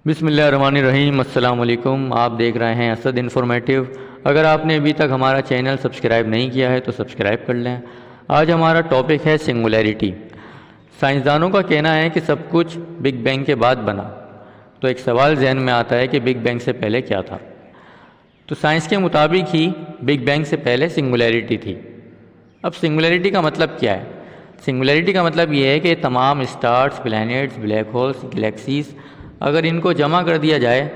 بسم اللہ الرحمن الرحیم۔ السلام علیکم، آپ دیکھ رہے ہیں اسد انفارمیٹیو۔ اگر آپ نے ابھی تک ہمارا چینل سبسکرائب نہیں کیا ہے تو سبسکرائب کر لیں۔ آج ہمارا ٹاپک ہے سنگولیرٹی۔ سائنسدانوں کا کہنا ہے کہ سب کچھ بگ بینگ کے بعد بنا، تو ایک سوال ذہن میں آتا ہے کہ بگ بینگ سے پہلے کیا تھا؟ تو سائنس کے مطابق ہی بگ بینگ سے پہلے سنگولیرٹی تھی۔ اب سنگولیرٹی کا مطلب کیا ہے؟ سنگولیرٹی کا مطلب یہ ہے کہ تمام stars, planets, black holes, galaxies, اگر ان کو جمع کر دیا جائے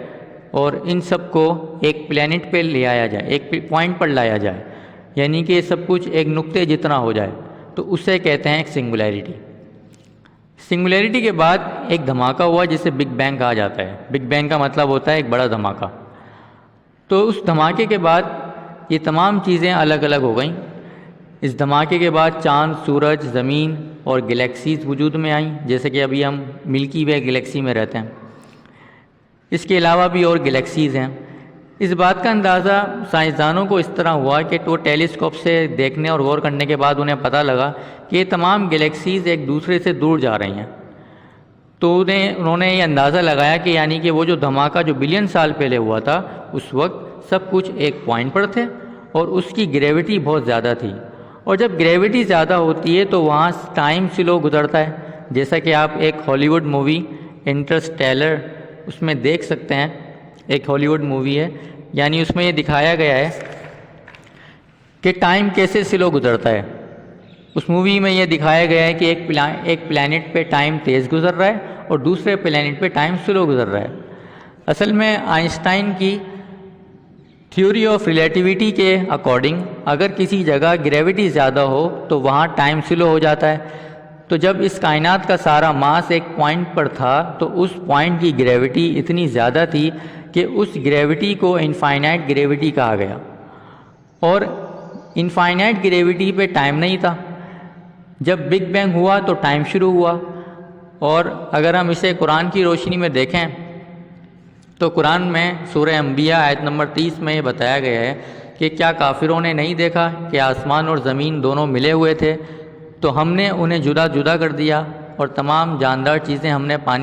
اور ان سب کو ایک پلینٹ پہ لے آیا جائے، ایک پوائنٹ پر لایا جائے، یعنی کہ سب کچھ ایک نقطے جتنا ہو جائے، تو اسے کہتے ہیں ایک سنگولیرٹی۔ سنگولیرٹی کے بعد ایک دھماکہ ہوا جسے بگ بینگ کہا جاتا ہے۔ بگ بینگ کا مطلب ہوتا ہے ایک بڑا دھماکہ۔ تو اس دھماکے کے بعد یہ تمام چیزیں الگ الگ ہو گئیں۔ اس دھماکے کے بعد چاند، سورج، زمین اور گلیکسیز وجود میں آئیں، جیسے کہ ابھی ہم ملکی وے گلیکسی میں رہتے ہیں۔ اس کے علاوہ بھی اور گلیکسیز ہیں۔ اس بات کا اندازہ سائنسدانوں کو اس طرح ہوا کہ وہ ٹیلیسکوپ سے دیکھنے اور غور کرنے کے بعد انہیں پتہ لگا کہ یہ تمام گلیکسیز ایک دوسرے سے دور جا رہی ہیں۔ تو انہوں نے یہ اندازہ لگایا کہ یعنی کہ وہ جو دھماکہ جو بلین سال پہلے ہوا تھا، اس وقت سب کچھ ایک پوائنٹ پر تھے اور اس کی گریوٹی بہت زیادہ تھی، اور جب گریوٹی زیادہ ہوتی ہے تو وہاں ٹائم سلو گزرتا ہے، جیسا کہ آپ ایک ہالی ووڈ مووی انٹرسٹیلر اس میں دیکھ سکتے ہیں۔ ایک ہالی ووڈ مووی ہے، یعنی اس میں یہ دکھایا گیا ہے کہ ٹائم کیسے سلو گزرتا ہے۔ اس مووی میں یہ دکھایا گیا ہے کہ ایک پلینٹ پہ ٹائم تیز گزر رہا ہے اور دوسرے پلینٹ پہ ٹائم سلو گزر رہا ہے۔ اصل میں آئنسٹائن کی تھیوری آف ریلیٹیوٹی کے اکارڈنگ اگر کسی جگہ گریوٹی زیادہ ہو تو وہاں ٹائم سلو ہو جاتا ہے۔ تو جب اس کائنات کا سارا ماس ایک پوائنٹ پر تھا تو اس پوائنٹ کی گریوٹی اتنی زیادہ تھی کہ اس گریوٹی کو انفائنائٹ گریوٹی کہا گیا، اور انفائنائٹ گریوٹی پہ ٹائم نہیں تھا۔ جب بگ بینگ ہوا تو ٹائم شروع ہوا۔ اور اگر ہم اسے قرآن کی روشنی میں دیکھیں تو قرآن میں سورہ انبیاء آیت نمبر 30 میں یہ بتایا گیا ہے کہ کیا کافروں نے نہیں دیکھا کہ آسمان اور زمین دونوں ملے ہوئے تھے، تو ہم نے انہیں جدا جدا کر دیا اور تمام جاندار چیزیں ہم نے پانی